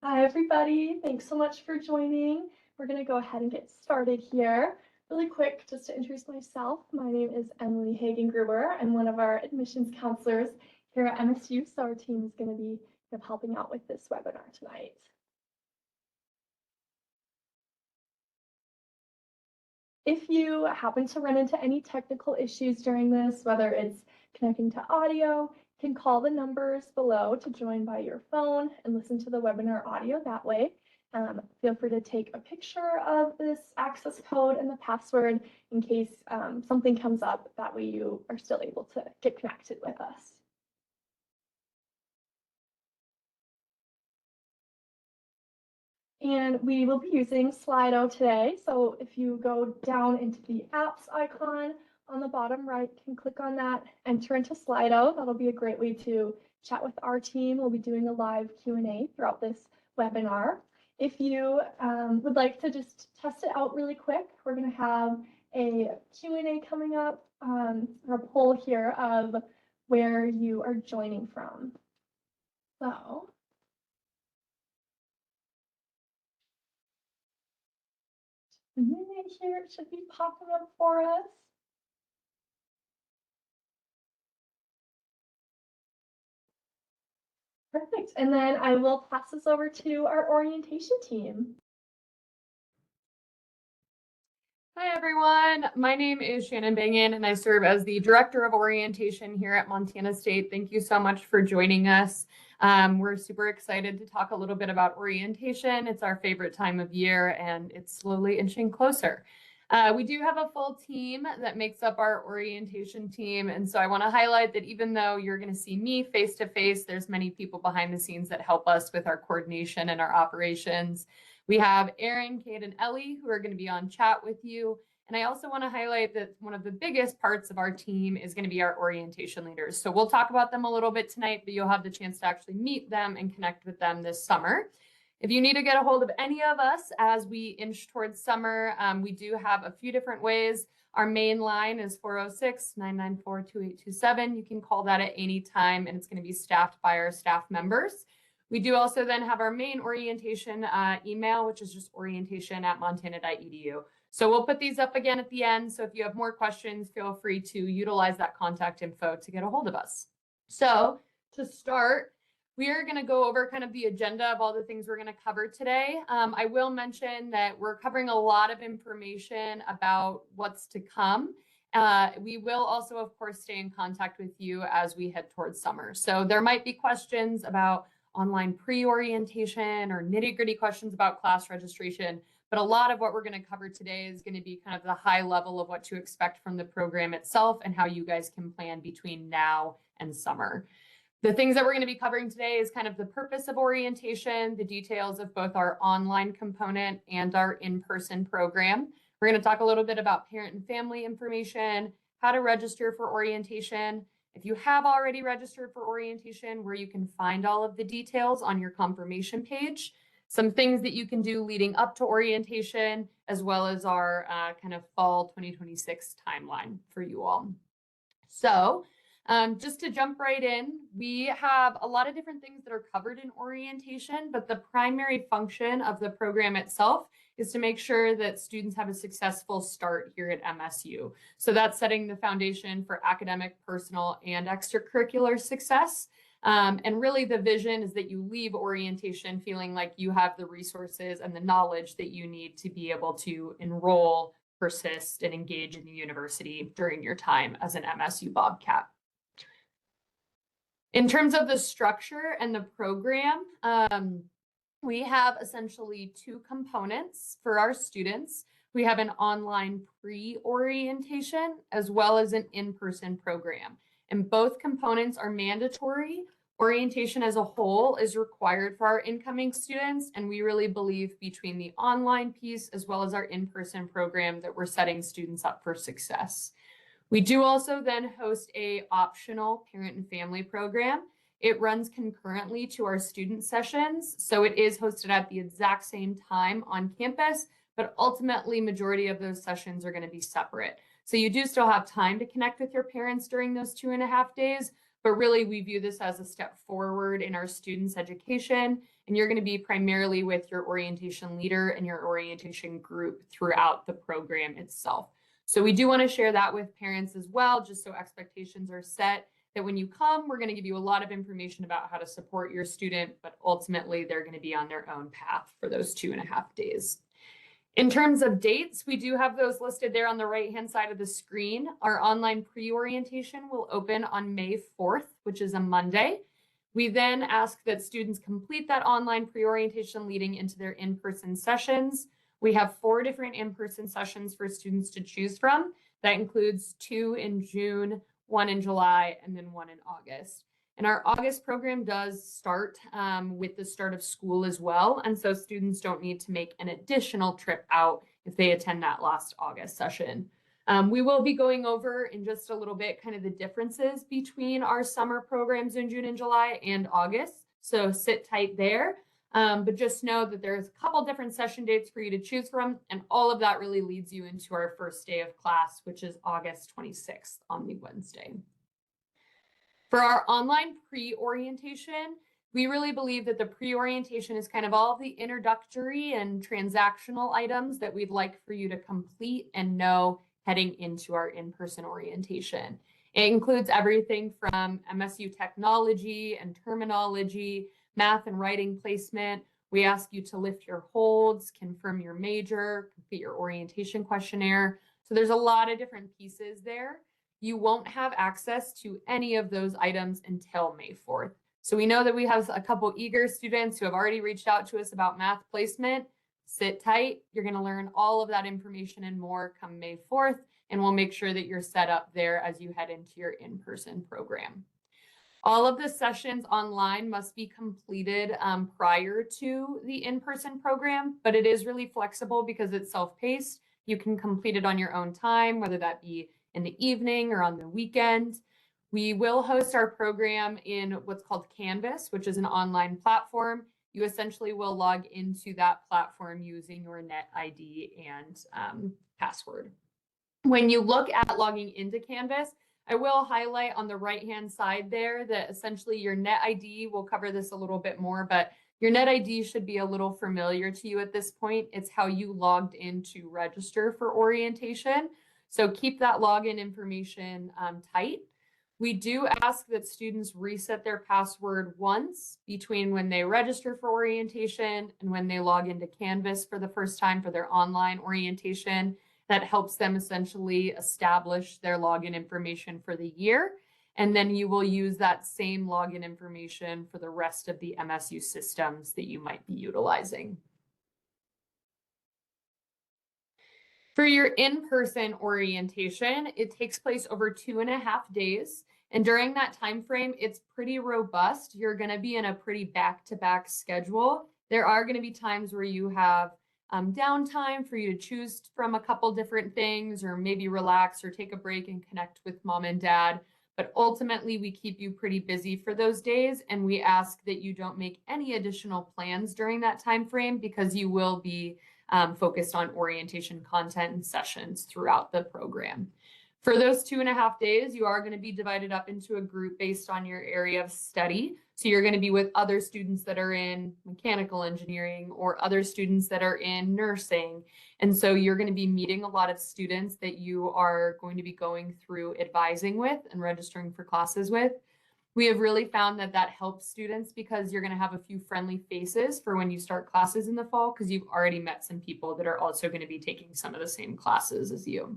Hi, everybody. Thanks so much for joining. We're going to go ahead and get started here. Really quick, just to introduce myself, my name is Emily Hagen-Gruber. I'm one of our admissions counselors here at MSU, so our team is going to be helping out with this webinar tonight. If you happen to run into any technical issues during this, whether it's connecting to audio, you can call the numbers below to join by your phone and listen to the webinar audio that way. Feel free to take a picture of this access code and the password in case something comes up. That way you are still able to get connected with us. And we will be using Slido today. So if you go down into the apps icon on the bottom right, you can click on that, enter into Slido. That'll be a great way to chat with our team. We'll be doing a live Q&A throughout this webinar. If you would like to just test it out really quick, we're going to have a Q&A coming up, or a poll here of where you are joining from. So a minute here, it should be popping up for us. Perfect. And then I will pass this over to our orientation team. Hi, everyone. My name is Shannon Bangan, and I serve as the Director of Orientation here at Montana State. Thank you so much for joining us. We're super excited to talk a little bit about orientation. It's our favorite time of year, and it's slowly inching closer. We do have a full team that makes up our orientation team. And so I want to highlight that even though you're going to see me face to face, there's many people behind the scenes that help us with our coordination and our operations. We have Erin, Kate, and Ellie who are going to be on chat with you. And I also want to highlight that one of the biggest parts of our team is going to be our orientation leaders. So we'll talk about them a little bit tonight, but you'll have the chance to actually meet them and connect with them this summer. If you need to get a hold of any of us as we inch towards summer, we do have a few different ways. Our main line is 406-994-2827. You can call that at any time, and it's going to be staffed by our staff members. We do also then have our main orientation email, which is just orientation@montana.edu. So we'll put these up again at the end. So if you have more questions, feel free to utilize that contact info to get a hold of us. So to start, we are going to go over kind of the agenda of all the things we're going to cover today. I will mention that we're covering a lot of information about what's to come. We will also, of course, stay in contact with you as we head towards summer. So there might be questions about online pre-orientation or nitty-gritty questions about class registration. But a lot of what we're going to cover today is going to be kind of the high level of what to expect from the program itself and how you guys can plan between now and summer. The things that we're going to be covering today is kind of the purpose of orientation, the details of both our online component and our in-person program. We're going to talk a little bit about parent and family information, how to register for orientation. If you have already registered for orientation, where you can find all of the details on your confirmation page, some things that you can do leading up to orientation, as well as our kind of fall 2026 timeline for you all. So just to jump right in, we have a lot of different things that are covered in orientation, but the primary function of the program itself is to make sure that students have a successful start here at MSU. So that's setting the foundation for academic, personal, and extracurricular success. And really the vision is that you leave orientation feeling like you have the resources and the knowledge that you need to be able to enroll, persist, and engage in the university during your time as an MSU Bobcat. In terms of the structure and the program, we have essentially two components for our students. We have an online pre-orientation as well as an in-person program. And both components are mandatory. Orientation as a whole is required for our incoming students. And we really believe between the online piece as well as our in-person program that we're setting students up for success. We do also then host a optional parent and family program. It runs concurrently to our student sessions. So it is hosted at the exact same time on campus, but ultimately majority of those sessions are going to be separate. So you do still have time to connect with your parents during those 2.5 days, but really we view this as a step forward in our students' education and you're going to be primarily with your orientation leader and your orientation group throughout the program itself. So we do want to share that with parents as well, just so expectations are set that when you come, we're going to give you a lot of information about how to support your student, but ultimately they're going to be on their own path for those 2.5 days. In terms of dates, we do have those listed there on the right-hand side of the screen. Our online pre-orientation will open on May 4th, which is a Monday. We then ask that students complete that online pre-orientation leading into their in-person sessions. We have 4 different in-person sessions for students to choose from. That includes 2 in June, 1 in July, and then 1 in August. And our August program does start with the start of school as well. And so students don't need to make an additional trip out if they attend that last August session. We will be going over in just a little bit kind of the differences between our summer programs in June and July and August. So sit tight there. But just know that there's a couple different session dates for you to choose from. And all of that really leads you into our first day of class, which is August 26th on the Wednesday. For our online pre-orientation, we really believe that the pre-orientation is kind of all the introductory and transactional items that we'd like for you to complete and know heading into our in-person orientation. It includes everything from MSU technology and terminology, math and writing placement. We ask you to lift your holds, confirm your major, complete your orientation questionnaire. So there's a lot of different pieces there. You won't have access to any of those items until May 4th. So we know that we have a couple eager students who have already reached out to us about math placement. Sit tight. You're going to learn all of that information and more come May 4th, and we'll make sure that you're set up there as you head into your in-person program. All of the sessions online must be completed prior to the in-person program, but it is really flexible because it's self-paced. You can complete it on your own time, whether that be in the evening or on the weekend. We will host our program in what's called Canvas, which is an online platform. You essentially will log into that platform using your net ID and password. When you look at logging into Canvas, I will highlight on the right-hand side there that essentially your net ID, will cover this a little bit more, but your net ID should be a little familiar to you at this point. It's how you logged in to register for orientation. So keep that login information tight. We do ask that students reset their password once between when they register for orientation and when they log into Canvas for the first time for their online orientation. That helps them essentially establish their login information for the year. And then you will use that same login information for the rest of the MSU systems that you might be utilizing. For your in-person orientation, it takes place over 2.5 days. And during that time frame, it's pretty robust. You're going to be in a pretty back-to-back schedule. There are going to be times where you have downtime for you to choose from a couple different things, or maybe relax or take a break and connect with mom and dad. But ultimately, we keep you pretty busy for those days, and we ask that you don't make any additional plans during that time frame because you will be focused on orientation content and sessions throughout the program. For those 2.5 days, you are going to be divided up into a group based on your area of study. So you're going to be with other students that are in mechanical engineering or other students that are in nursing. And so you're going to be meeting a lot of students that you are going to be going through advising with and registering for classes with. We have really found that that helps students because you're going to have a few friendly faces for when you start classes in the fall, because you've already met some people that are also going to be taking some of the same classes as you.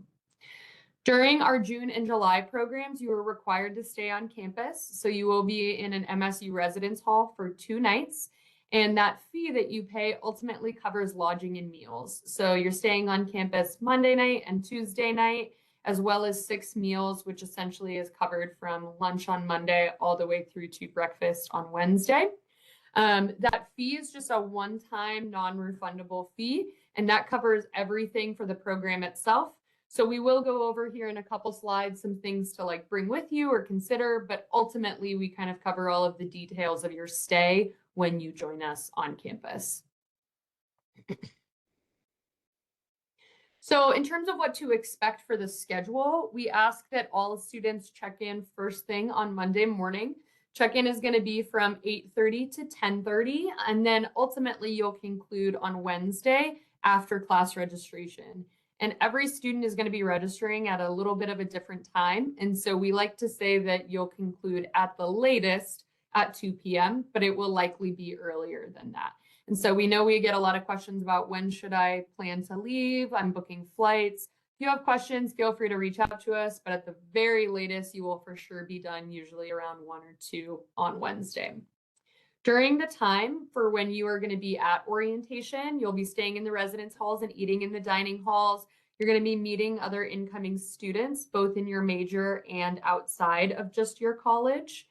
During our June and July programs, you are required to stay on campus. So you will be in an MSU residence hall for 2 nights. And that fee that you pay ultimately covers lodging and meals. So you're staying on campus Monday night and Tuesday night, as well as 6 meals, which essentially is covered from lunch on Monday all the way through to breakfast on Wednesday. That fee is just a one-time non-refundable fee, and that covers everything for the program itself. So we will go over here in a couple slides some things to like bring with you or consider, but ultimately we kind of cover all of the details of your stay when you join us on campus. So in terms of what to expect for the schedule, we ask that all students check in first thing on Monday morning. Check-in is going to be from 8:30 to 10:30, and then ultimately you'll conclude on Wednesday after class registration. And every student is going to be registering at a little bit of a different time. And so we like to say that you'll conclude at the latest at 2 p.m., but it will likely be earlier than that. And so we know we get a lot of questions about when should I plan to leave? I'm booking flights. If you have questions, feel free to reach out to us, but at the very latest, you will for sure be done usually around 1 or 2 on Wednesday. During the time for when you are going to be at orientation, you'll be staying in the residence halls and eating in the dining halls. You're going to be meeting other incoming students, both in your major and outside of just your college.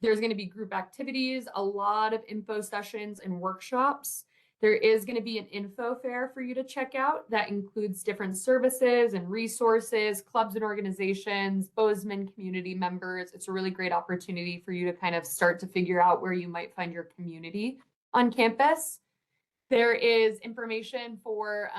There's going to be group activities, a lot of info sessions and workshops. There is going to be an info fair for you to check out that includes different services and resources, clubs and organizations, Bozeman community members. It's a really great opportunity for you to kind of start to figure out where you might find your community on campus. There is information for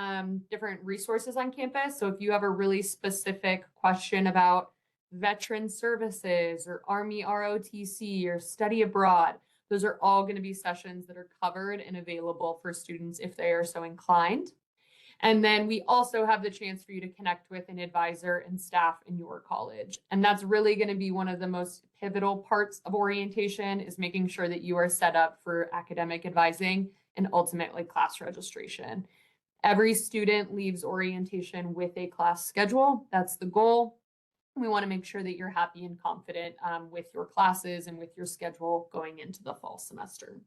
different resources on campus. So if you have a really specific question about veteran services or Army ROTC or study abroad, those are all going to be sessions that are covered and available for students if they are so inclined. And then we also have the chance for you to connect with an advisor and staff in your college. And that's really going to be one of the most pivotal parts of orientation, is making sure that you are set up for academic advising and ultimately class registration. Every student leaves orientation with a class schedule. That's the goal. We want to make sure that you're happy and confident with your classes and with your schedule going into the fall semester.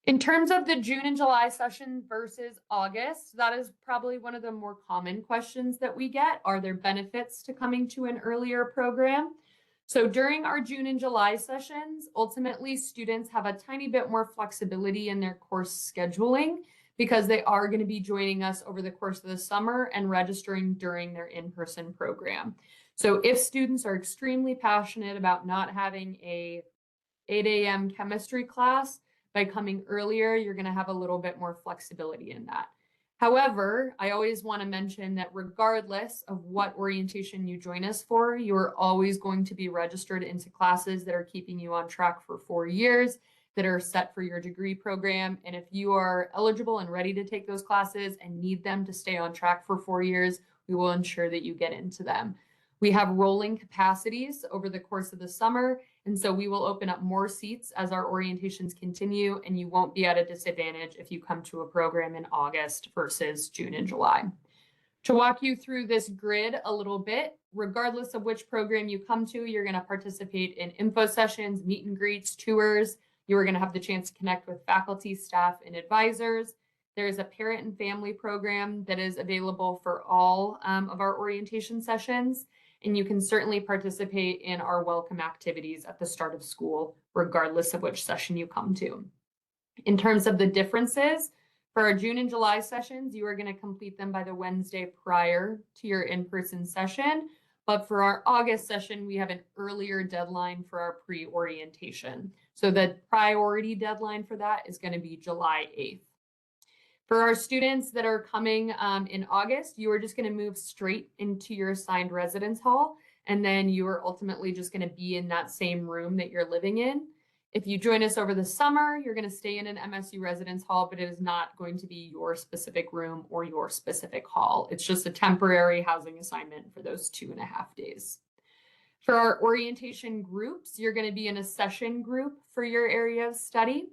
In terms of the June and July session versus August, that is probably one of the more common questions that we get. Are there benefits to coming to an earlier program? So during our June and July sessions, ultimately students have a tiny bit more flexibility in their course scheduling, because they are going to be joining us over the course of the summer and registering during their in-person program. So if students are extremely passionate about not having a 8 a.m. chemistry class, by coming earlier, you're going to have a little bit more flexibility in that. However, I always want to mention that regardless of what orientation you join us for, you're always going to be registered into classes that are keeping you on track for 4 years, that are set for your degree program. And if you are eligible and ready to take those classes and need them to stay on track for 4 years, we will ensure that you get into them. We have rolling capacities over the course of the summer, and so we will open up more seats as our orientations continue, and you won't be at a disadvantage if you come to a program in August versus June and July. To walk you through this grid a little bit, regardless of which program you come to, you're going to participate in info sessions, meet and greets, tours. You are going to have the chance to connect with faculty, staff, and advisors. There is a parent and family program that is available for all of our orientation sessions. And you can certainly participate in our welcome activities at the start of school, regardless of which session you come to. In terms of the differences, for our June and July sessions, you are going to complete them by the Wednesday prior to your in-person session. But for our August session, we have an earlier deadline for our pre-orientation. So the priority deadline for that is going to be July 8th. For our students that are coming in August, you are just going to move straight into your assigned residence hall, and then you are ultimately just going to be in that same room that you're living in. If you join us over the summer, you're going to stay in an MSU residence hall, but it is not going to be your specific room or your specific hall. It's just a temporary housing assignment for those 2.5 days. For our orientation groups, you're going to be in a session group for your area of study.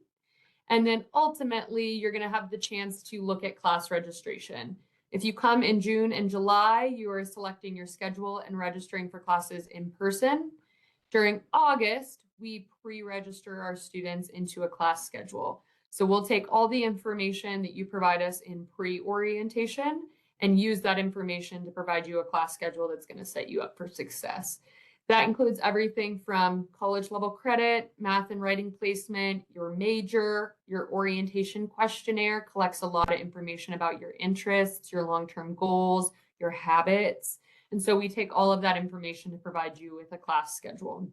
And then ultimately, you're going to have the chance to look at class registration. If you come in June and July, you are selecting your schedule and registering for classes in person. During August, we pre-register our students into a class schedule. So we'll take all the information that you provide us in pre-orientation and use that information to provide you a class schedule that's going to set you up for success. That includes everything from college level credit, math and writing placement, your major, your orientation questionnaire collects a lot of information about your interests, your long-term goals, your habits. And so we take all of that information to provide you with a class schedule.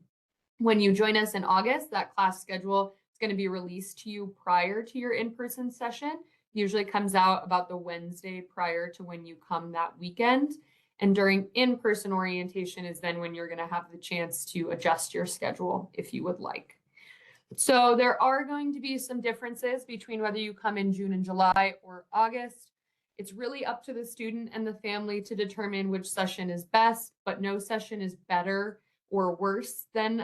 When you join us in August, that class schedule is going to be released to you prior to your in-person session. Usually comes out about the Wednesday prior to when you come that weekend. And during in-person orientation is then when you're going to have the chance to adjust your schedule if you would like. So there are going to be some differences between whether you come in June and July or August. It's really up to the student and the family to determine which session is best, but no session is better or worse than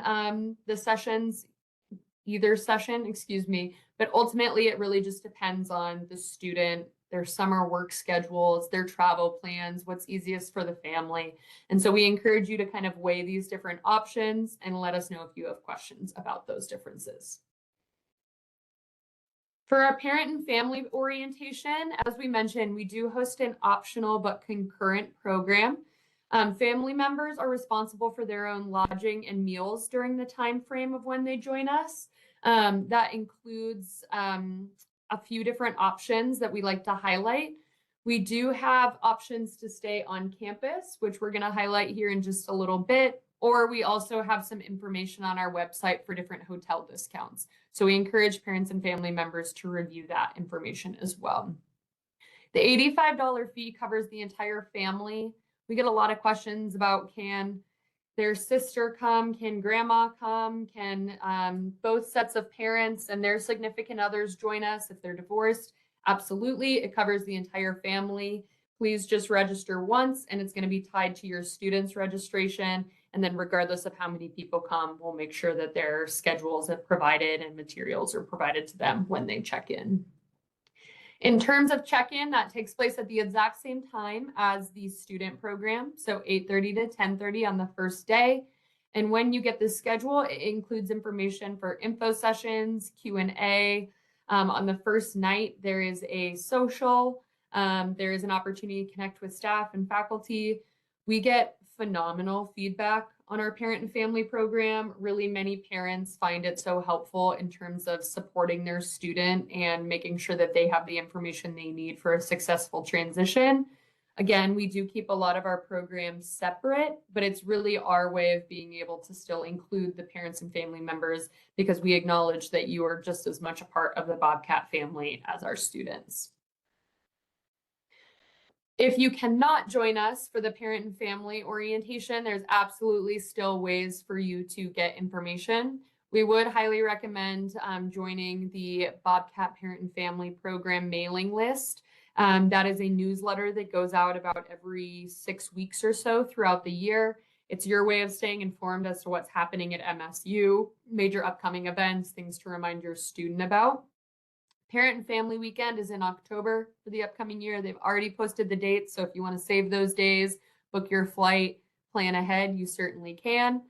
either session, excuse me. But ultimately, it really just depends on the student, their summer work schedules, their travel plans, what's easiest for the family. And so we encourage you to kind of weigh these different options and let us know if you have questions about those differences. For our parent and family orientation, as we mentioned, we do host an optional but concurrent program. Family members are responsible for their own lodging and meals during the time frame of when they join us. That includes a few different options that we like to highlight. We do have options to stay on campus, which we're going to highlight here in just a little bit, or we also have some information on our website for different hotel discounts. So we encourage parents and family members to review that information as well. The $85 fee covers the entire family. We get a lot of questions about, can their sister come? Can grandma come? Can both sets of parents and their significant others join us if they're divorced? Absolutely, it covers the entire family. Please just register once and it's going to be tied to your student's registration. And then regardless of how many people come, we'll make sure that their schedules are provided and materials are provided to them when they check in. In terms of check-in, that takes place at the exact same time as the student program. So 8:30 to 10:30 on the first day. And when you get the schedule, it includes information for info sessions, Q&A. On the first night, there is a social. There is an opportunity to connect with staff and faculty. We get phenomenal feedback on our parent and family program. Really many parents find it so helpful in terms of supporting their student and making sure that they have the information they need for a successful transition. Again, we do keep a lot of our programs separate, but it's really our way of being able to still include the parents and family members because we acknowledge that you are just as much a part of the Bobcat family as our students. If you cannot join us for the parent and family orientation, there's absolutely still ways for you to get information. We would highly recommend joining the Bobcat Parent and Family Program mailing list. That is a newsletter that goes out about every 6 weeks or so throughout the year. It's your way of staying informed as to what's happening at MSU, major upcoming events, things to remind your student about. Parent and Family Weekend is in October for the upcoming year. They've already posted the dates, so if you want to save those days, book your flight, plan ahead, you certainly can.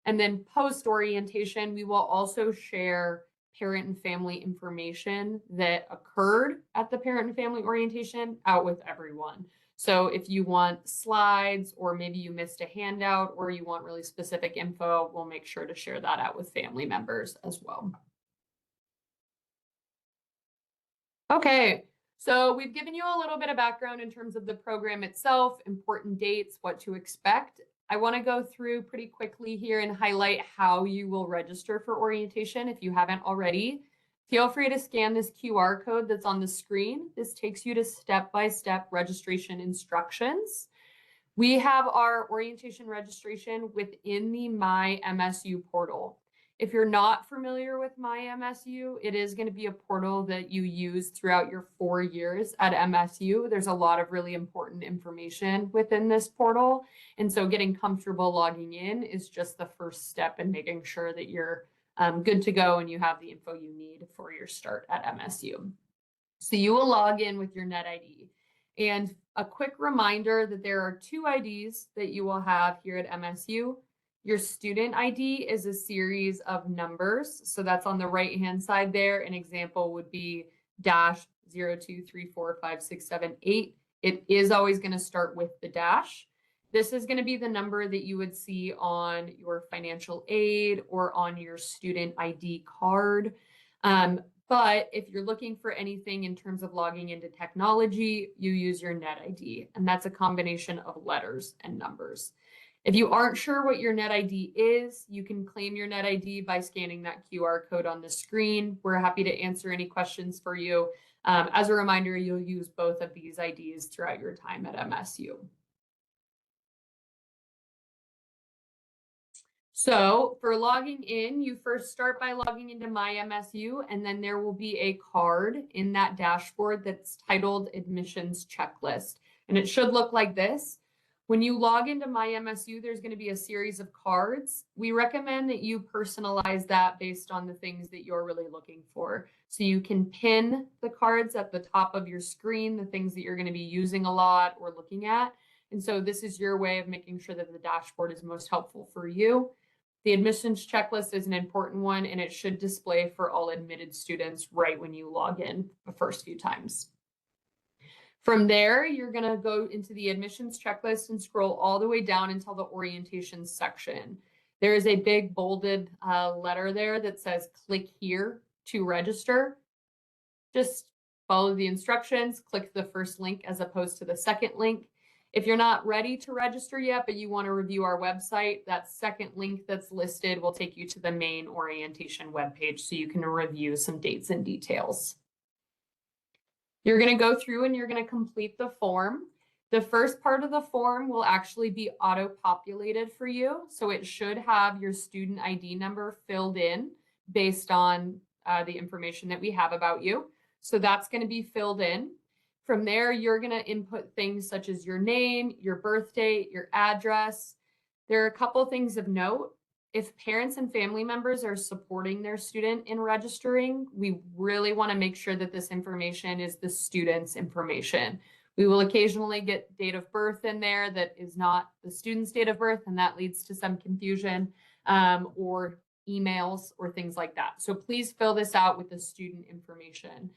And then post-orientation, we will also share parent and family information that occurred at the parent and family orientation out with everyone. So if you want slides or maybe you missed a handout or you want really specific info, we'll make sure to share that out with family members as well. Okay, so we've given you a little bit of background in terms of the program itself, important dates, what to expect. I want to go through pretty quickly here and highlight how you will register for orientation if you haven't already. Feel free to scan this QR code that's on the screen. This takes you to step-by-step registration instructions. We have our orientation registration within the My MSU portal. If you're not familiar with My MSU, it is going to be a portal that you use throughout your 4 years at MSU. There's a lot of really important information within this portal. And so getting comfortable logging in is just the first step in making sure that you're good to go and you have the info you need for your start at MSU. So you will log in with your net ID. And a quick reminder that there are 2 IDs that you will have here at MSU. Your student ID is a series of numbers. So that's on the right-hand side there. An example would be dash 0234567 It is always going to start with the dash. This is going to be the number that you would see on your financial aid or on your student ID card. But if you're looking for anything in terms of logging into technology, you use your net ID, and that's a combination of letters and numbers. If you aren't sure what your net ID is, you can claim your net ID by scanning that QR code on the screen. We're happy to answer any questions for you. As a reminder, you'll use both of these IDs throughout your time at MSU. So for logging in, you first start by logging into My MSU, and then there will be a card in that dashboard that's titled Admissions Checklist. And it should look like this. When you log into My MSU, there's going to be a series of cards. We recommend that you personalize that based on the things that you're really looking for. So you can pin the cards at the top of your screen, the things that you're going to be using a lot or looking at. And so this is your way of making sure that the dashboard is most helpful for you. The admissions checklist is an important one, and it should display for all admitted students right when you log in the first few times. From there, you're going to go into the admissions checklist and scroll all the way down until the orientation section. There is a big bolded letter there that says click here to register. Just follow the instructions, click the first link as opposed to the second link. If you're not ready to register yet, but you want to review our website, that second link that's listed will take you to the main orientation webpage so you can review some dates and details. You're going to go through and you're going to complete the form. The first part of the form will actually be auto-populated for you. So it should have your student ID number filled in based on the information that we have about you. So that's going to be filled in. From there, you're going to input things such as your name, your birth date, your address. There are a couple things of note. If parents and family members are supporting their student in registering, we really want to make sure that this information is the student's information. We will occasionally get date of birth in there that is not the student's date of birth, and that leads to some confusion or emails or things like that. So please fill this out with the student information.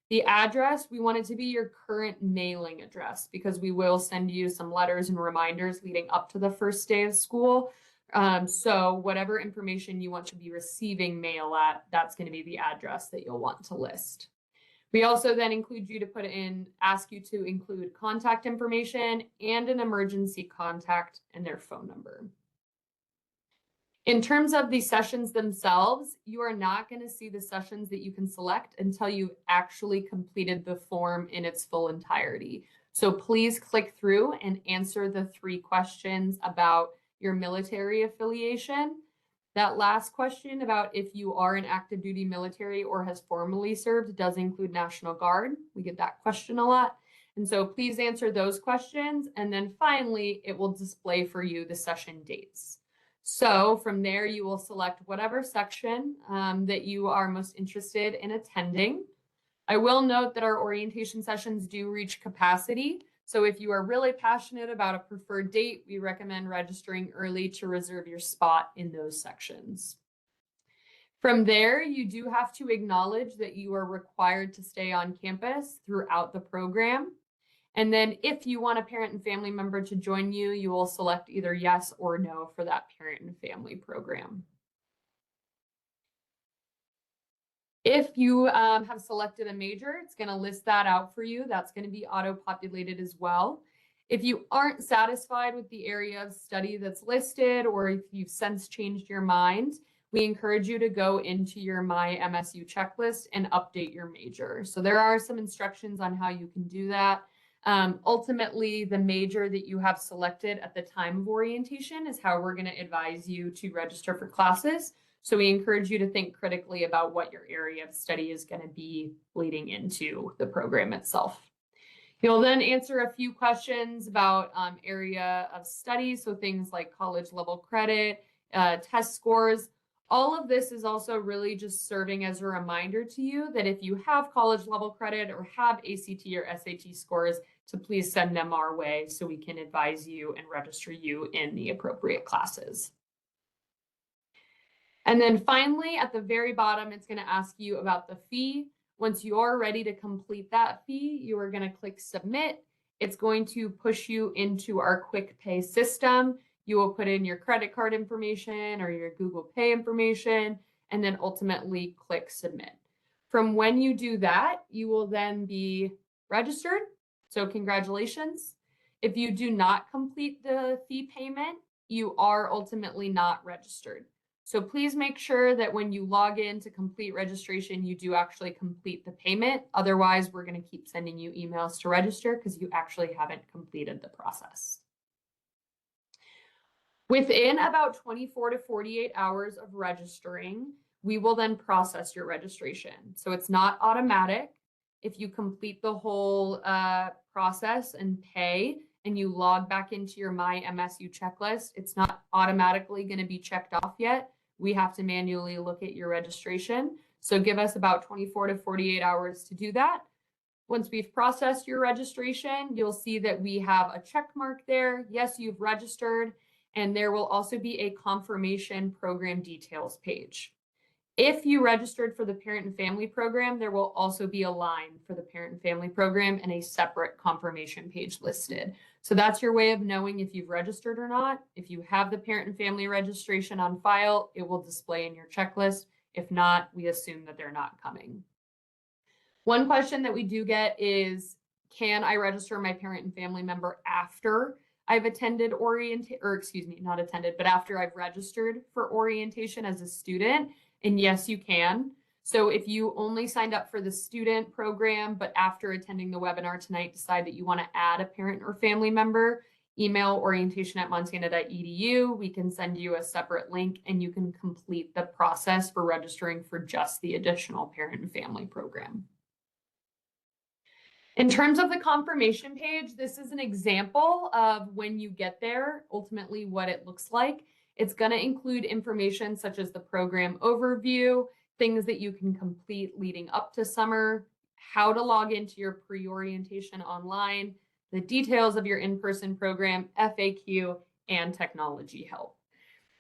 The address, we want it to be your current mailing address because we will send you some letters and reminders leading up to the first day of school. So whatever information you want to be receiving mail at, that's going to be the address that you'll want to list. We also then ask you to include contact information and an emergency contact and their phone number. In terms of the sessions themselves, you are not going to see the sessions that you can select until you've actually completed the form in its full entirety. So please click through and answer the 3 questions about your military affiliation. That last question about if you are an active duty military or has formerly served does include National Guard. We get that question a lot. And so please answer those questions. And then finally, it will display for you the session dates. So from there, you will select whatever section that you are most interested in attending. I will note that our orientation sessions do reach capacity. So if you are really passionate about a preferred date, we recommend registering early to reserve your spot in those sections. From there, you do have to acknowledge that you are required to stay on campus throughout the program. And then if you want a parent and family member to join you, you will select either yes or no for that parent and family program. If you have selected a major, it's going to list that out for you. That's going to be auto-populated as well. If you aren't satisfied with the area of study that's listed, or if you've since changed your mind, we encourage you to go into your My MSU checklist and update your major. So there are some instructions on how you can do that. Ultimately, the major that you have selected at the time of orientation is how we're going to advise you to register for classes. So we encourage you to think critically about what your area of study is going to be leading into the program itself. You'll then answer a few questions about area of study, so things like college level credit, test scores. All of this is also really just serving as a reminder to you that if you have college level credit or have ACT or SAT scores, to please send them our way so we can advise you and register you in the appropriate classes. And then finally, at the very bottom, it's going to ask you about the fee. Once you're ready to complete that fee, you are going to click submit. It's going to push you into our quick pay system. You will put in your credit card information or your Google Pay information, and then ultimately click submit. From when you do that, you will then be registered. So congratulations. If you do not complete the fee payment, you are ultimately not registered. So please make sure that when you log in to complete registration, you do actually complete the payment. Otherwise, we're going to keep sending you emails to register because you actually haven't completed the process. Within about 24 to 48 hours of registering, we will then process your registration. So it's not automatic. If you complete the whole process and pay and you log back into your My MSU checklist, it's not automatically going to be checked off yet. We have to manually look at your registration. So give us about 24 to 48 hours to do that. Once we've processed your registration, you'll see that we have a check mark there. Yes, you've registered. And there will also be a confirmation program details page. If you registered for the parent and family program, there will also be a line for the parent and family program and a separate confirmation page listed. So that's your way of knowing if you've registered or not. If you have the parent and family registration on file, it will display in your checklist. If not, we assume that they're not coming. One question that we do get is, can I register my parent and family member after I've attended after I've registered for orientation as a student? And yes, you can. So if you only signed up for the student program, but after attending the webinar tonight, decide that you want to add a parent or family member, email orientation@montana.edu. We can send you a separate link and you can complete the process for registering for just the additional parent and family program. In terms of the confirmation page, this is an example of when you get there, ultimately what it looks like. It's going to include information such as the program overview, things that you can complete leading up to summer, how to log into your pre-orientation online, the details of your in-person program, FAQ, and technology help.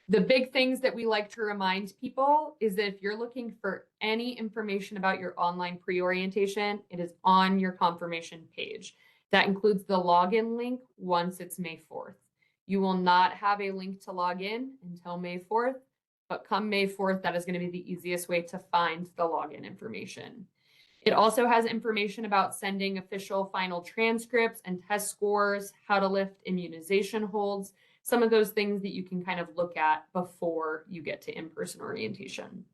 The big things that we like to remind people is that if you're looking for any information about your online pre-orientation, it is on your confirmation page. That includes the login link once it's May 4th. You will not have a link to log in until May 4th, but come May 4th, that is going to be the easiest way to find the login information. It also has information about sending official final transcripts and test scores, how to lift immunization holds, some of those things that you can kind of look at before you get to in-person orientation.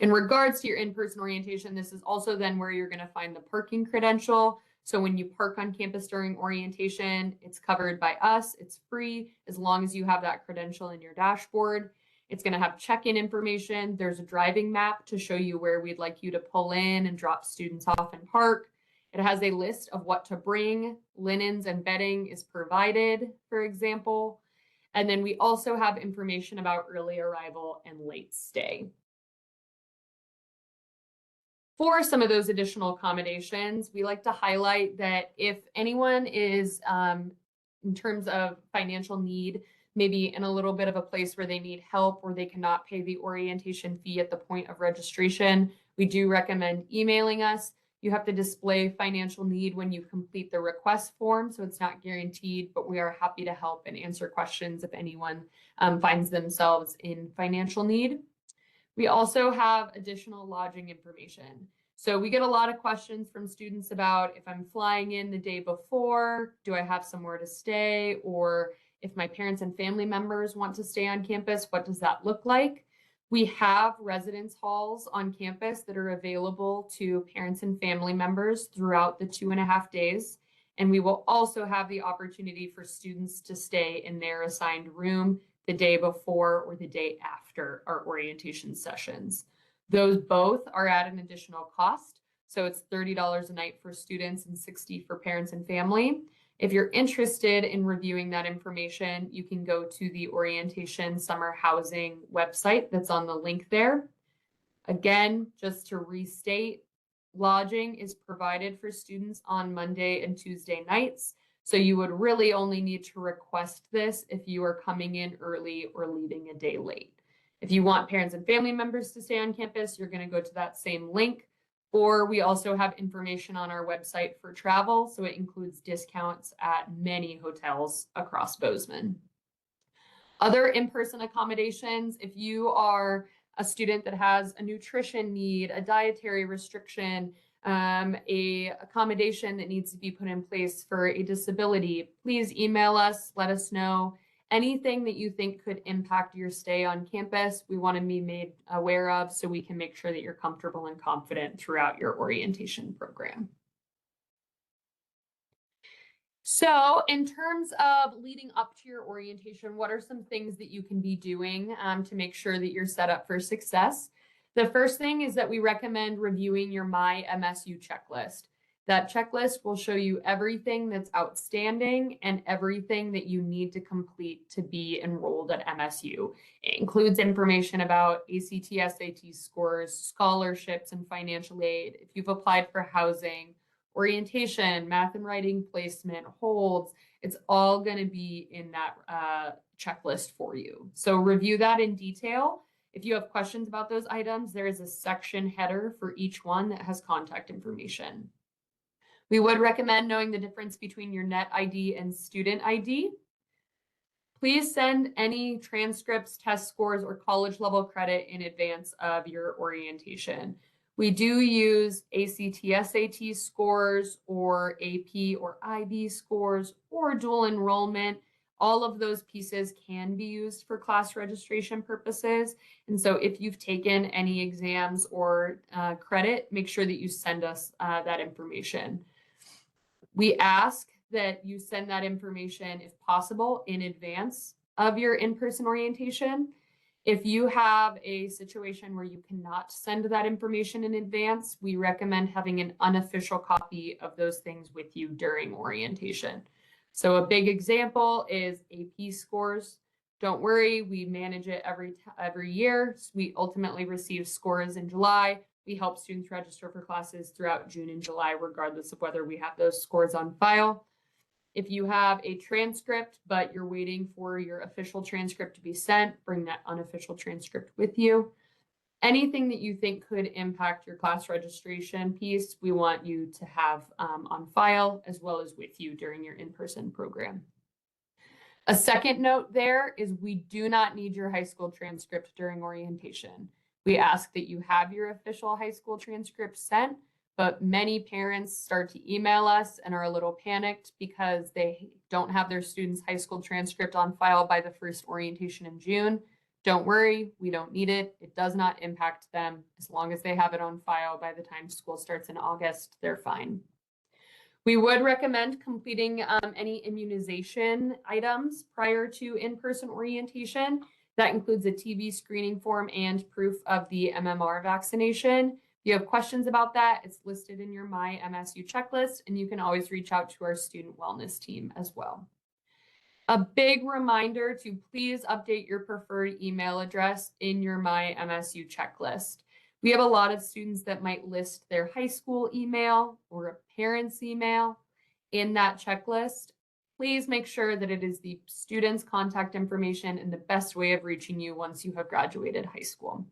In regards to your in-person orientation, this is also then where you're going to find the parking credential. So when you park on campus during orientation, it's covered by us. It's free as long as you have that credential in your dashboard. It's going to have check-in information. There's a driving map to show you where we'd like you to pull in and drop students off and park. It has a list of what to bring. Linens and bedding is provided, for example. And then we also have information about early arrival and late stay. For some of those additional accommodations, we like to highlight that if anyone is, in terms of financial need, maybe in a little bit of a place where they need help or they cannot pay the orientation fee at the point of registration, we do recommend emailing us. You have to display financial need when you complete the request form, so it's not guaranteed, but we are happy to help and answer questions if anyone finds themselves in financial need. We also have additional lodging information. So we get a lot of questions from students about if I'm flying in the day before, do I have somewhere to stay? Or if my parents and family members want to stay on campus, what does that look like? We have residence halls on campus that are available to parents and family members throughout the 2.5 days. And we will also have the opportunity for students to stay in their assigned room the day before or the day after our orientation sessions. Those both are at an additional cost. So it's $30 a night for students and $60 for parents and family. If you're interested in reviewing that information, you can go to the Orientation Summer Housing website that's on the link there. Again, just to restate, lodging is provided for students on Monday and Tuesday nights. So you would really only need to request this if you are coming in early or leaving a day late. If you want parents and family members to stay on campus, you're going to go to that same link. Or we also have information on our website for travel, so it includes discounts at many hotels across Bozeman. Other in-person accommodations, if you are a student that has a nutrition need, a dietary restriction, a accommodation that needs to be put in place for a disability, please email us, let us know. Anything that you think could impact your stay on campus, we want to be made aware of so we can make sure that you're comfortable and confident throughout your orientation program. So in terms of leading up to your orientation, what are some things that you can be doing to make sure that you're set up for success? The first thing is that we recommend reviewing your My MSU checklist. That checklist will show you everything that's outstanding and everything that you need to complete to be enrolled at MSU. It includes information about ACT, SAT scores, scholarships, and financial aid. If you've applied for housing, orientation, math and writing placement, holds, it's all going to be in that checklist for you. So review that in detail. If you have questions about those items, there is a section header for each one that has contact information. We would recommend knowing the difference between your net ID and student ID. Please send any transcripts, test scores, or college level credit in advance of your orientation. We do use ACT, SAT scores or AP or IB scores or dual enrollment. All of those pieces can be used for class registration purposes. And so if you've taken any exams or credit, make sure that you send us that information. We ask that you send that information, if possible, in advance of your in-person orientation. If you have a situation where you cannot send that information in advance, we recommend having an unofficial copy of those things with you during orientation. So a big example is AP scores. Don't worry, we manage it every year. So we ultimately receive scores in July. We help students register for classes throughout June and July, regardless of whether we have those scores on file. If you have a transcript, but you're waiting for your official transcript to be sent, bring that unofficial transcript with you. Anything that you think could impact your class registration piece, we want you to have on file as well as with you during your in-person program. A second note there is we do not need your high school transcript during orientation. We ask that you have your official high school transcript sent, but many parents start to email us and are a little panicked because they don't have their student's high school transcript on file by the first orientation in June. Don't worry, we don't need it. It does not impact them. As long as they have it on file by the time school starts in August, they're fine. We would recommend completing any immunization items prior to in-person orientation. That includes a TB screening form and proof of the MMR vaccination. If you have questions about that, it's listed in your My MSU checklist, and you can always reach out to our student wellness team as well. A big reminder to please update your preferred email address in your My MSU checklist. We have a lot of students that might list their high school email or a parent's email in that checklist. Please make sure that it is the student's contact information and the best way of reaching you once you have graduated high school.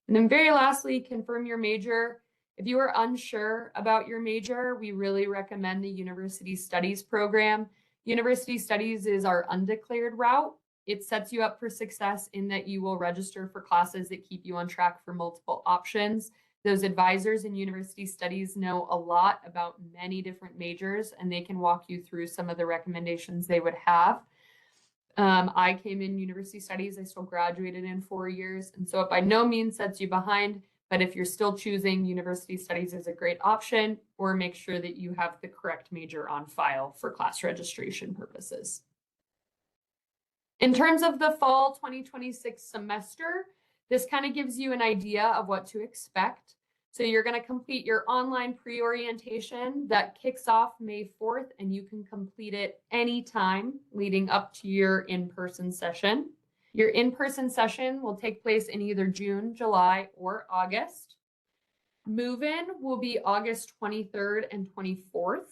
And then very lastly, confirm your major. If you are unsure about your major, we really recommend the University Studies program. University Studies is our undeclared route. It sets you up for success in that you will register for classes that keep you on track for multiple options. Those advisors in University Studies know a lot about many different majors, and they can walk you through some of the recommendations they would have. I came in University Studies. I still graduated in 4 years, and so it by no means sets you behind, but if you're still choosing, University Studies is a great option, or make sure that you have the correct major on file for class registration purposes. In terms of the fall 2026 semester, this kind of gives you an idea of what to expect. So you're going to complete your online pre-orientation that kicks off May 4th, and you can complete it anytime leading up to your in-person session. Your in-person session will take place in either June, July, or August. Move-in will be August 23rd and 24th.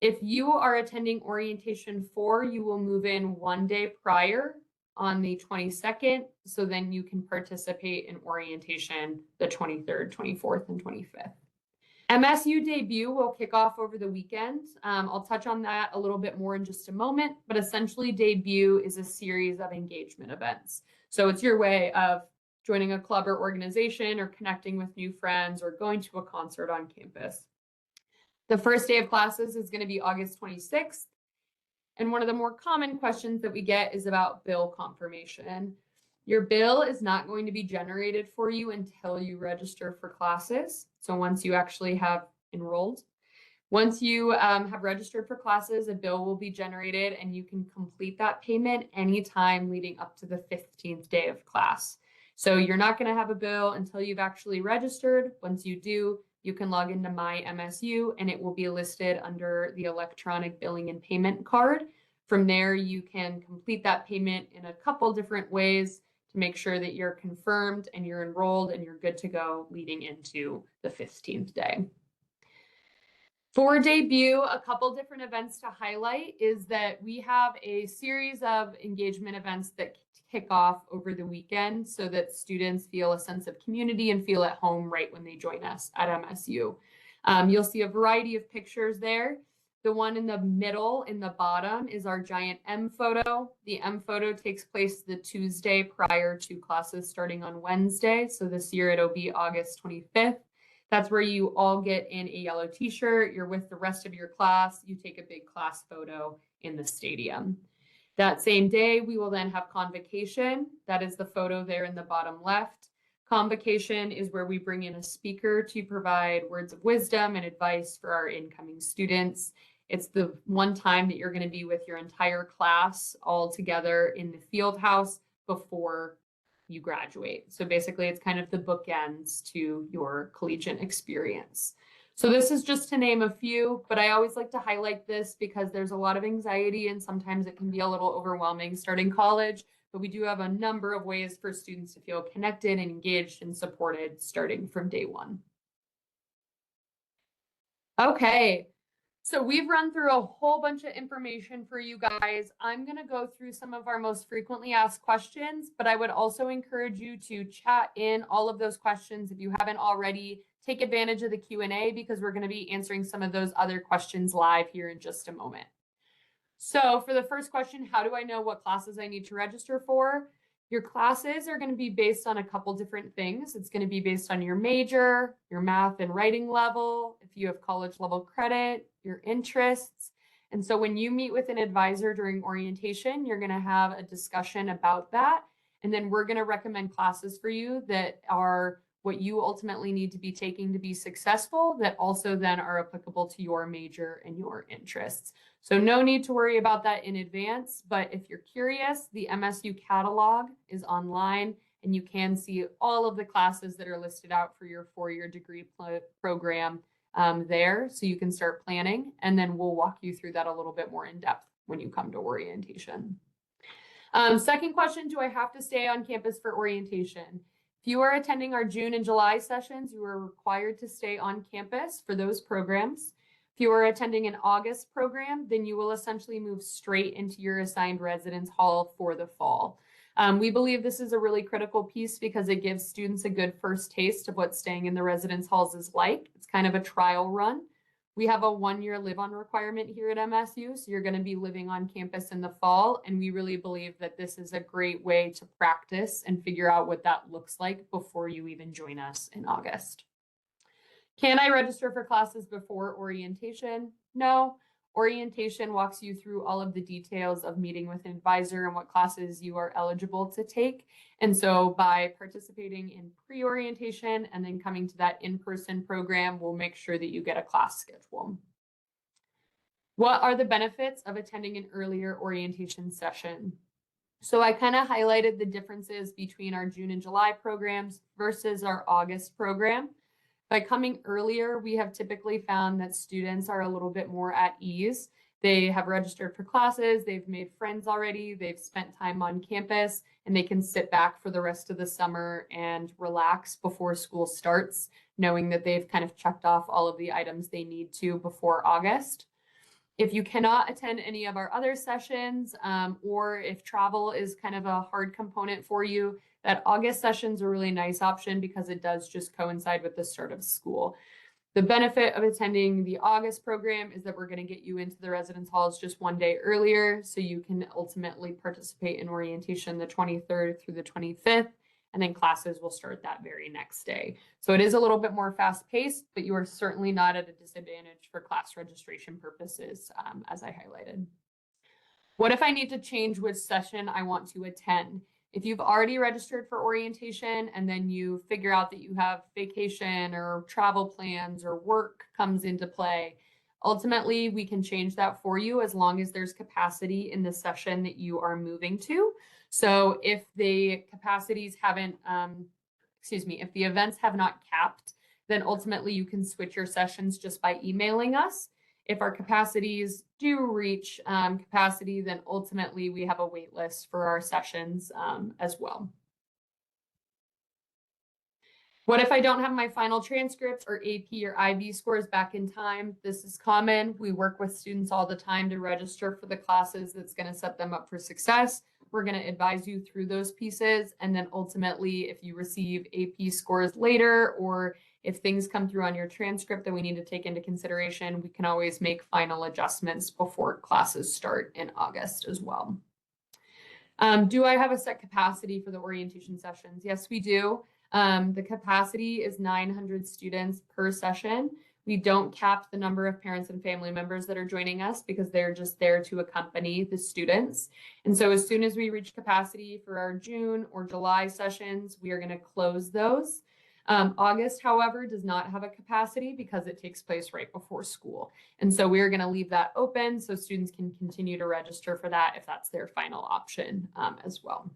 If you are attending orientation 4, you will move in 1 day prior on the 22nd. So then you can participate in orientation the 23rd, 24th, and 25th. MSU debut will kick off over the weekend. I'll touch on that a little bit more in just a moment, but essentially debut is a series of engagement events. So it's your way of joining a club or organization or connecting with new friends or going to a concert on campus. The first day of classes is going to be August 26th. And one of the more common questions that we get is about bill confirmation. Your bill is not going to be generated for you until you register for classes. So once you actually have enrolled, Once you have registered for classes, a bill will be generated and you can complete that payment anytime leading up to the 15th day of class. So you're not going to have a bill until you've actually registered. Once you do, you can log into My MSU and it will be listed under the electronic billing and payment card. From there, you can complete that payment in a couple different ways to make sure that you're confirmed and you're enrolled and you're good to go leading into the 15th day. For debut, a couple different events to highlight is that we have a series of engagement events that kick off over the weekend so that students feel a sense of community and feel at home right when they join us at MSU. You'll see a variety of pictures there. The one in the middle, in the bottom, is our giant M photo. The M photo takes place the Tuesday prior to classes starting on Wednesday. So this year it'll be August 25th. That's where you all get in a yellow t-shirt. You're with the rest of your class. You take a big class photo in the stadium. That same day, we will then have convocation. That is the photo there in the bottom left. Convocation is where we bring in a speaker to provide words of wisdom and advice for our incoming students. It's the one time that you're going to be with your entire class all together in the field house before you graduate. So basically, it's kind of the bookends to your collegiate experience. So this is just to name a few, but I always like to highlight this because there's a lot of anxiety and sometimes it can be a little overwhelming starting college, but we do have a number of ways for students to feel connected and engaged and supported starting from day one. Okay. So we've run through a whole bunch of information for you guys. I'm going to go through some of our most frequently asked questions, but I would also encourage you to chat in all of those questions if you haven't already. Take advantage of the Q&A because we're going to be answering some of those other questions live here in just a moment. So for the first question, how do I know what classes I need to register for? Your classes are going to be based on a couple different things. It's going to be based on your major, your math and writing level, if you have college level credit, your interests. And so when you meet with an advisor during orientation, you're going to have a discussion about that. And then we're going to recommend classes for you that are what you ultimately need to be taking to be successful, that also then are applicable to your major and your interests. So no need to worry about that in advance, but if you're curious, the MSU catalog is online and you can see all of the classes that are listed out for your four-year degree program there, so you can start planning, and then we'll walk you through that a little bit more in depth when you come to orientation. Second question, do I have to stay on campus for orientation? If you are attending our June and July sessions, you are required to stay on campus for those programs. If you are attending an August program, then you will essentially move straight into your assigned residence hall for the fall. We believe this is a really critical piece because it gives students a good first taste of what staying in the residence halls is like. It's kind of a trial run. We have a 1-year live-on requirement here at MSU, so you're going to be living on campus in the fall, and we really believe that this is a great way to practice and figure out what that looks like before you even join us in August. Can I register for classes before orientation? No. Orientation walks you through all of the details of meeting with an advisor and what classes you are eligible to take. And so by participating in pre-orientation and then coming to that in-person program, we'll make sure that you get a class schedule. What are the benefits of attending an earlier orientation session? So I kind of highlighted the differences between our June and July programs versus our August program. By coming earlier, we have typically found that students are a little bit more at ease. They have registered for classes, they've made friends already, they've spent time on campus, and they can sit back for the rest of the summer and relax before school starts, knowing that they've kind of checked off all of the items they need to before August. If you cannot attend any of our other sessions, or if travel is kind of a hard component for you, that August session is a really nice option because it does just coincide with the start of school. The benefit of attending the August program is that we're going to get you into the residence halls just one day earlier, so you can ultimately participate in orientation the 23rd through the 25th, and then classes will start that very next day. So it is a little bit more fast-paced, but you are certainly not at a disadvantage for class registration purposes, as I highlighted. What if I need to change which session I want to attend? If you've already registered for orientation and then you figure out that you have vacation or travel plans or work comes into play, Ultimately, we can change that for you as long as there's capacity in the session that you are moving to. So if the capacities haven't, if the events have not capped, then ultimately you can switch your sessions just by emailing us. If our capacities do reach capacity, then ultimately we have a wait list for our sessions as well. What if I don't have my final transcripts or AP or IB scores back in time? This is common. We work with students all the time to register for the classes that's going to set them up for success. We're going to advise you through those pieces. And then ultimately, if you receive AP scores later, or if things come through on your transcript that we need to take into consideration, we can always make final adjustments before classes start in August as well. Do I have a set capacity for the orientation sessions? Yes, we do. The capacity is 900 students per session. We don't cap the number of parents and family members that are joining us because they're just there to accompany the students. And so as soon as we reach capacity for our June or July sessions, we are going to close those. August, however, does not have a capacity because it takes place right before school. And so we're going to leave that open so students can continue to register for that if that's their final option as well.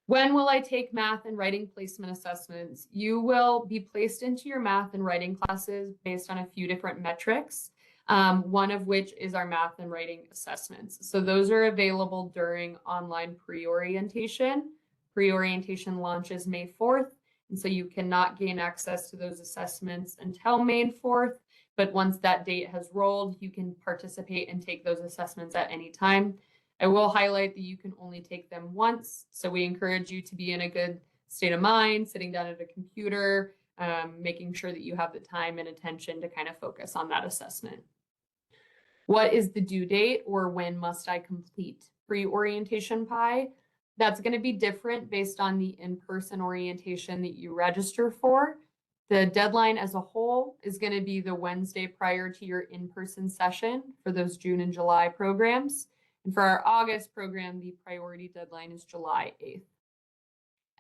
When will I take math and writing placement assessments? You will be placed into your math and writing classes based on a few different metrics, one of which is our math and writing assessments. So those are available during online pre-orientation. Pre-orientation launches May 4th, and so you cannot gain access to those assessments until May 4th. But once that date has rolled, you can participate and take those assessments at any time. I will highlight that you can only take them once. So we encourage you to be in a good state of mind, sitting down at a computer, making sure that you have the time and attention to kind of focus on that assessment. What is the due date, or when must I complete pre-orientation PI? That's going to be different based on the in-person orientation that you register for. The deadline as a whole is going to be the Wednesday prior to your in-person session for those June and July programs. And for our August program, the priority deadline is July 8th.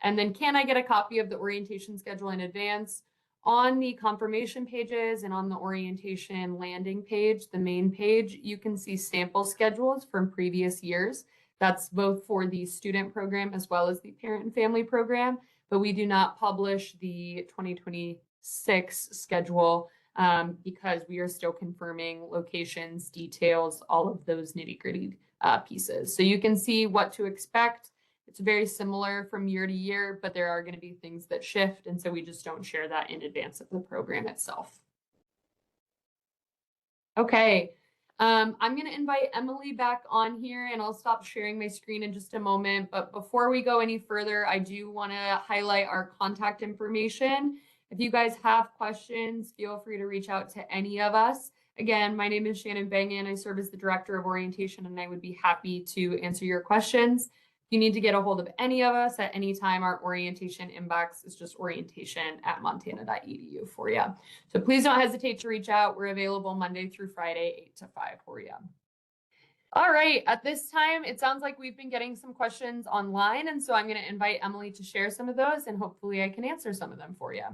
And then can I get a copy of the orientation schedule in advance? On the confirmation pages and on the orientation landing page, the main page, you can see sample schedules from previous years. That's both for the student program as well as the parent and family program, but we do not publish the 2026 schedule because we are still confirming locations, details, all of those nitty-gritty pieces. So you can see what to expect. It's very similar from year to year, but there are going to be things that shift. And so we just don't share that in advance of the program itself. Okay. I'm going to invite Emily back on here, and I'll stop sharing my screen in just a moment. But before we go any further, I do want to highlight our contact information. If you guys have questions, feel free to reach out to any of us. Again, my name is Shannon Bangan. I serve as the Director of Orientation, and I would be happy to answer your questions. If you need to get a hold of any of us at any time, our orientation inbox is just orientation@montana.edu for you. So please don't hesitate to reach out. We're available Monday through Friday, 8 to 5 for you. All right, at this time, it sounds like we've been getting some questions online, and so I'm going to invite Emily to share some of those, and hopefully I can answer some of them for you.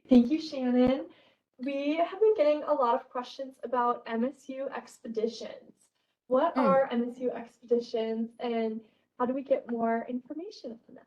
Thank you, Shannon. We have been getting a lot of questions about MSU expeditions. What are MSU expeditions, and how do we get more information on them?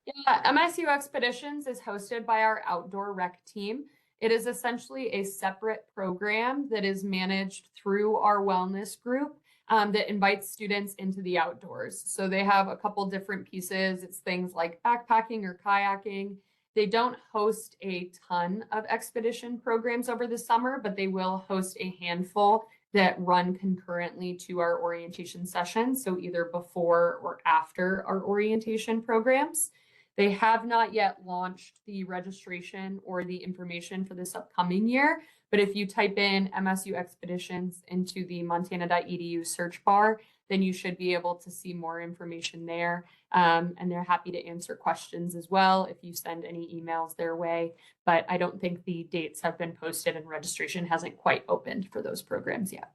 Yeah, MSU Expeditions is hosted by our outdoor rec team. It is essentially a separate program that is managed through our wellness group that invites students into the outdoors. So they have a couple different pieces. It's things like backpacking or kayaking. They don't host a ton of expedition programs over the summer, but they will host a handful that run concurrently to our orientation sessions. So either before or after our orientation programs. They have not yet launched the registration or the information for this upcoming year, but if you type in MSU Expeditions into the montana.edu search bar, then you should be able to see more information there. And they're happy to answer questions as well if you send any emails their way. But I don't think the dates have been posted and registration hasn't quite opened for those programs yet.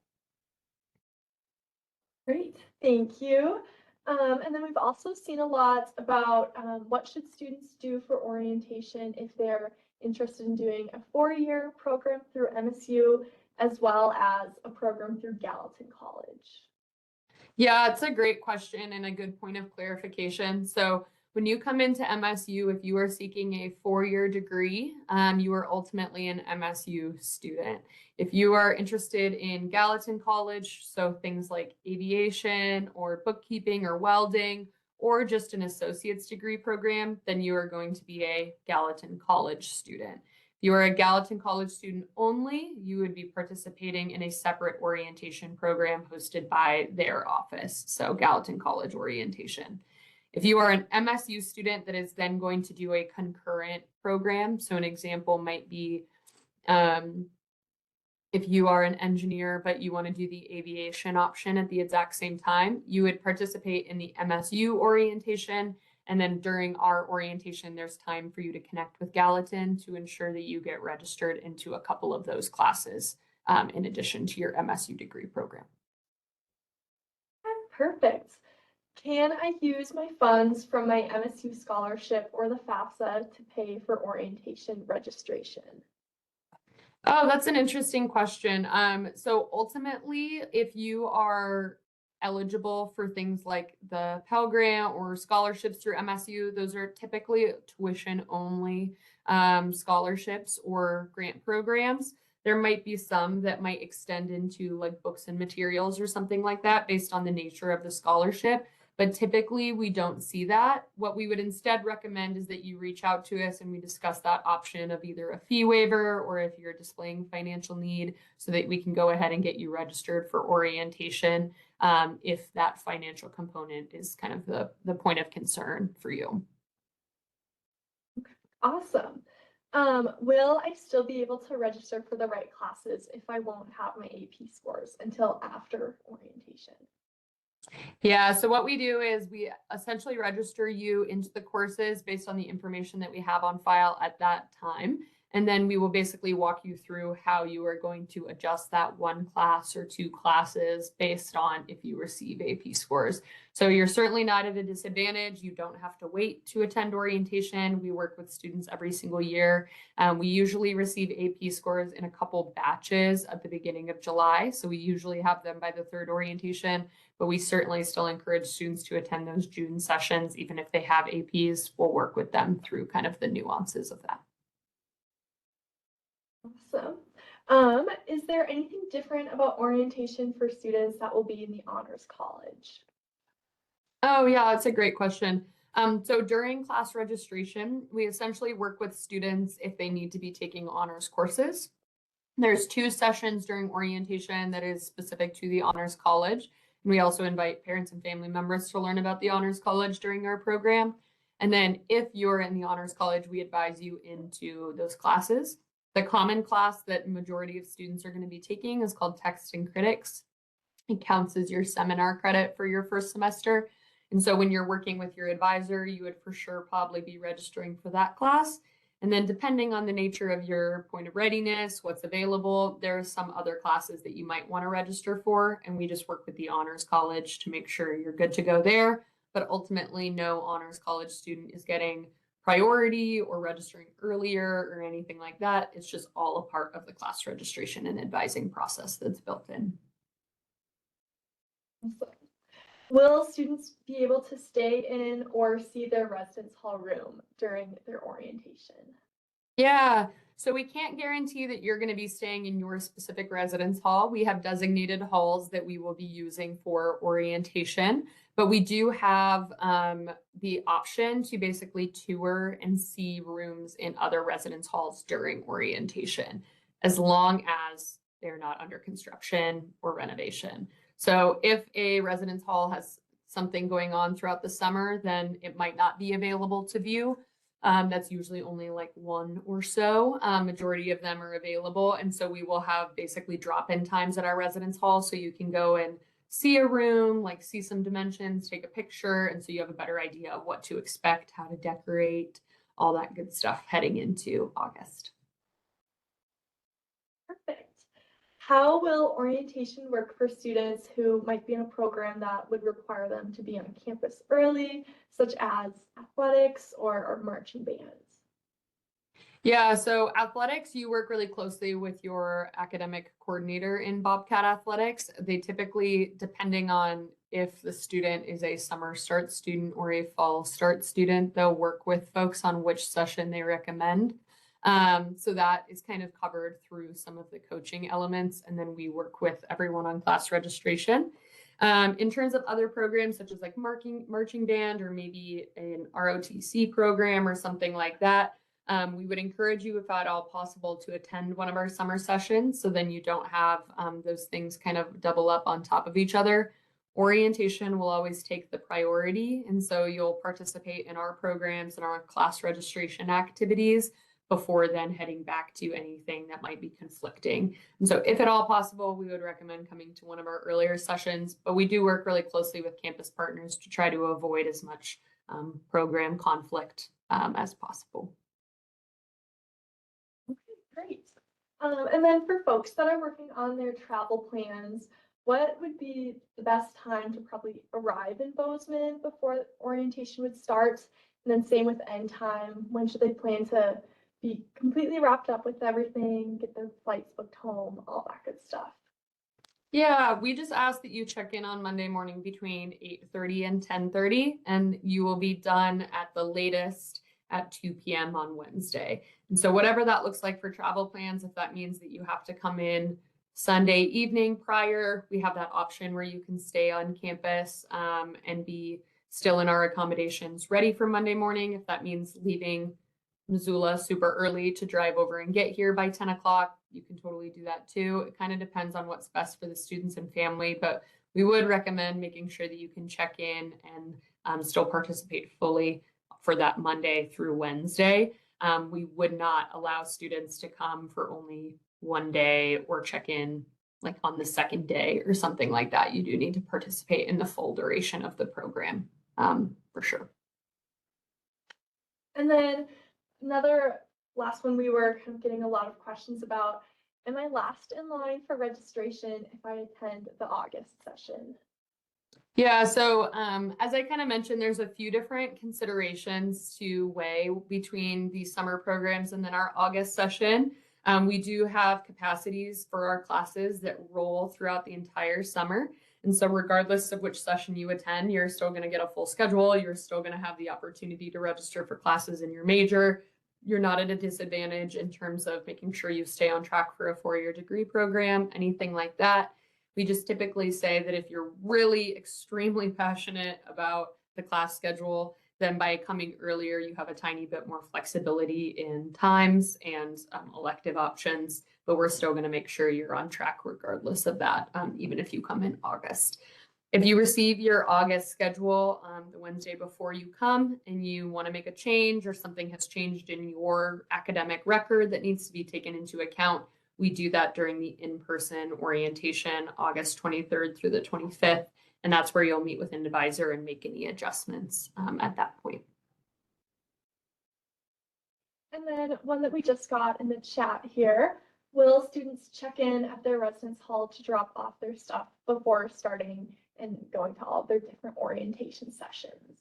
Great, thank you. And then we've also seen a lot about what should students do for orientation if they're interested in doing a 4-year program through MSU as well as a program through Gallatin College? Yeah, it's a great question and a good point of clarification. So when you come into MSU, if you are seeking a 4-year degree, you are ultimately an MSU student. If you are interested in Gallatin College, so things like aviation or bookkeeping or welding, or just an associate's degree program, then you are going to be a Gallatin College student. If you are a Gallatin College student only, you would be participating in a separate orientation program hosted by their office, so Gallatin College Orientation. If you are an MSU student that is then going to do a concurrent program, so an example might be if you are an engineer but you want to do the aviation option at the exact same time, you would participate in the MSU orientation. And then during our orientation, there's time for you to connect with Gallatin to ensure that you get registered into a couple of those classes in addition to your MSU degree program. Perfect. Can I use my funds from my MSU scholarship or the FAFSA to pay for orientation registration? Oh, that's an interesting question. So ultimately, if you are eligible for things like the Pell Grant or scholarships through MSU, those are typically tuition only scholarships or grant programs. There might be some that might extend into like books and materials or something like that based on the nature of the scholarship. But typically we don't see that. What we would instead recommend is that you reach out to us and we discuss that option of either a fee waiver or if you're displaying financial need so that we can go ahead and get you registered for orientation if that financial component is kind of the point of concern for you. Awesome. Will I still be able to register for the right classes if I won't have my AP scores until after orientation? Yeah, so what we do is we essentially register you into the courses based on the information that we have on file at that time. And then we will basically walk you through how you are going to adjust that one class or two classes based on if you receive AP scores. So you're certainly not at a disadvantage. You don't have to wait to attend orientation. We work with students every single year. We usually receive AP scores in a couple batches at the beginning of July. So we usually have them by the third orientation, but we certainly still encourage students to attend those June sessions. Even if they have APs, we'll work with them through kind of the nuances of that. Awesome. Is there anything different about orientation for students that will be in the Honors College? Oh, yeah, that's a great question. So during class registration, we essentially work with students if they need to be taking honors courses. There's 2 sessions during orientation that is specific to the Honors College. And we also invite parents and family members to learn about the Honors College during our program. And then if you're in the Honors College, we advise you into those classes. The common class that majority of students are going to be taking is called Text and Critics. It counts as your seminar credit for your first semester. And so when you're working with your advisor, you would for sure probably be registering for that class. And then depending on the nature of your point of readiness, what's available, there are some other classes that you might want to register for. And we just work with the Honors College to make sure you're good to go there. But ultimately, no Honors College student is getting priority or registering earlier or anything like that. It's just all a part of the class registration and advising process that's built in. Will students be able to stay in or see their residence hall room during their orientation? Yeah, so we can't guarantee that you're going to be staying in your specific residence hall. We have designated halls that we will be using for orientation, but we do have the option to basically tour and see rooms in other residence halls during orientation, as long as they're not under construction or renovation. So if a residence hall has something going on throughout the summer, then it might not be available to view. That's usually only like 1 or so. Majority of them are available. And so we will have basically drop-in times at our residence hall. So you can go and see a room, like see some dimensions, take a picture. And so you have a better idea of what to expect, how to decorate, all that good stuff heading into August. Perfect. How will orientation work for students who might be in a program that would require them to be on campus early, such as athletics or marching bands? Yeah, so athletics, you work really closely with your academic coordinator in Bobcat Athletics. They typically, depending on if the student is a summer start student or a fall start student, they'll work with folks on which session they recommend. So that is kind of covered through some of the coaching elements, and then we work with everyone on class registration. In terms of other programs such as like marching band or maybe an ROTC program or something like that, we would encourage you, if at all possible, to attend one of our summer sessions. So then you don't have those things kind of double up on top of each other. Orientation will always take the priority. And so you'll participate in our programs and our class registration activities before then heading back to anything that might be conflicting. And so if at all possible, we would recommend coming to one of our earlier sessions, but we do work really closely with campus partners to try to avoid as much program conflict as possible. Great. And then for folks that are working on their travel plans, what would be the best time to probably arrive in Bozeman before orientation would start? And then same with end time, when should they plan to be completely wrapped up with everything, get their flights booked home, all that good stuff? Yeah, we just ask that you check in on Monday morning between 8:30 and 10:30, and you will be done at the latest at 2 p.m. on Wednesday. And so whatever that looks like for travel plans, if that means that you have to come in Sunday evening prior, we have that option where you can stay on campus and be still in our accommodations ready for Monday morning. If that means leaving Missoula super early to drive over and get here by 10 o'clock, you can totally do that too. It kind of depends on what's best for the students and family, but we would recommend making sure that you can check in and still participate fully for that Monday through Wednesday. We would not allow students to come for only one day or check in like on the second day or something like that. You do need to participate in the full duration of the program for sure. And then another last one we were kind of getting a lot of questions about, am I last in line for registration if I attend the August session? Yeah, so as I kind of mentioned, there's a few different considerations to weigh between the summer programs and then our August session. We do have capacities for our classes that roll throughout the entire summer. And so regardless of which session you attend, you're still going to get a full schedule. You're still going to have the opportunity to register for classes in your major. You're not at a disadvantage in terms of making sure you stay on track for a 4-year degree program, anything like that. We just typically say that if you're really extremely passionate about the class schedule, then by coming earlier, you have a tiny bit more flexibility in times and elective options, but we're still going to make sure you're on track regardless of that, even if you come in August. If you receive your August schedule the Wednesday before you come and you want to make a change or something has changed in your academic record that needs to be taken into account, we do that during the in-person orientation, August 23rd through the 25th. And that's where you'll meet with an advisor and make any adjustments at that point. And then one that we just got in the chat here, will students check in at their residence hall to drop off their stuff before starting and going to all of their different orientation sessions?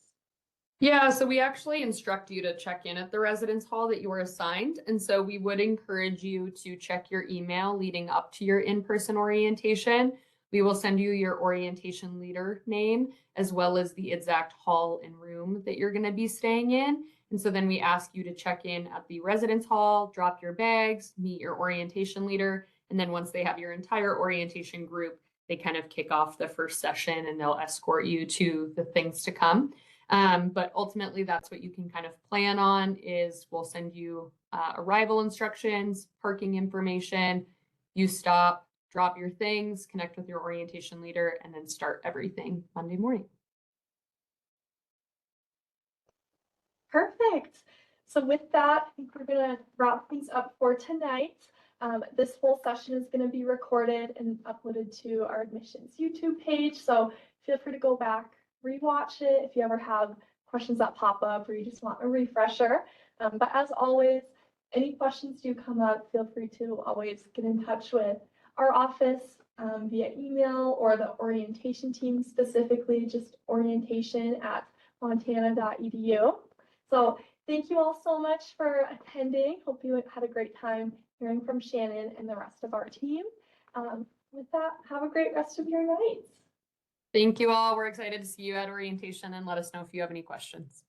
Yeah, so we actually instruct you to check in at the residence hall that you were assigned. And so we would encourage you to check your email leading up to your in-person orientation. We will send you your orientation leader name as well as the exact hall and room that you're going to be staying in. And so then we ask you to check in at the residence hall, drop your bags, meet your orientation leader. And then once they have your entire orientation group, they kind of kick off the first session and they'll escort you to the things to come. But ultimately, that's what you can kind of plan on is we'll send you arrival instructions, parking information, you stop, drop your things, connect with your orientation leader, and then start everything Monday morning. Perfect. So with that, I think we're going to wrap things up for tonight. This whole session is going to be recorded and uploaded to our admissions YouTube page. So feel free to go back, rewatch it if you ever have questions that pop up or you just want a refresher. But as always, any questions do come up, feel free to always get in touch with our office via email or the orientation team, specifically just orientation@montana.edu. So Thank you all so much for attending. Hope you had a great time hearing from Shannon and the rest of our team. With that, have a great rest of your night. Thank you all. We're excited to see you at orientation and let us know if you have any questions.